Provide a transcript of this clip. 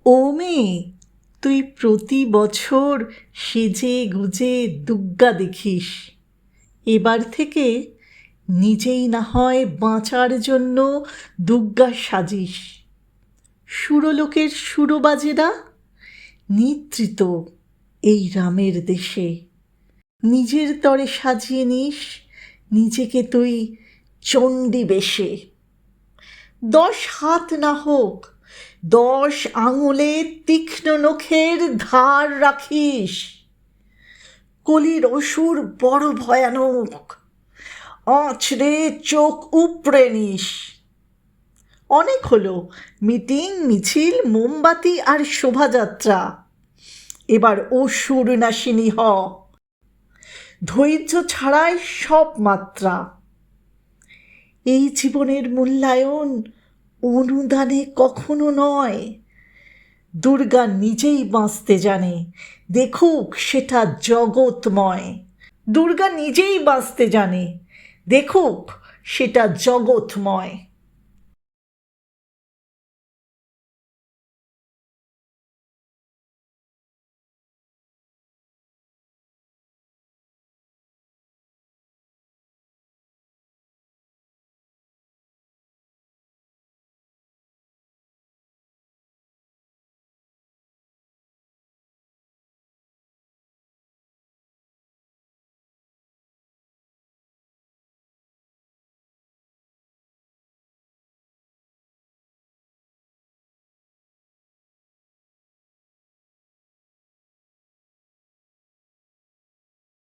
ও মেয়ে, তুই প্রতি বছর সেজে গুজে দুর্গা দেখিস, এবার থেকে নিজেই না হয় বাঁচার জন্য দুর্গা সাজিস। সুরলোকের সুরবাজেরা নিদ্রিত এই রামের দেশে, নিজের তরে সাজিয়ে নিস নিজেকে তুই চণ্ডী বেশে। 10 হাত না হোক, 10 আঙুলে তীক্ষ্ণ নখের ধার রাখিস। কলির অসুর বড় ভয়ানক, আঁচড়ে চোখ উপড়ে নিস। অনেক হলো মিটিং, মিছিল, মোমবাতি আর শোভাযাত্রা, এবার অসুর নাশিনী হ। ধৈর্য ছাড়াই সব মাত্রা। এই জীবনের মূল্যায়ন অনুদানে কখনো নয়। দুর্গা নিজেই বাঁচতে জানে, দেখুক সেটা জগৎময়। দুর্গা নিজেই বাঁচতে জানে, দেখুক সেটা জগৎময়।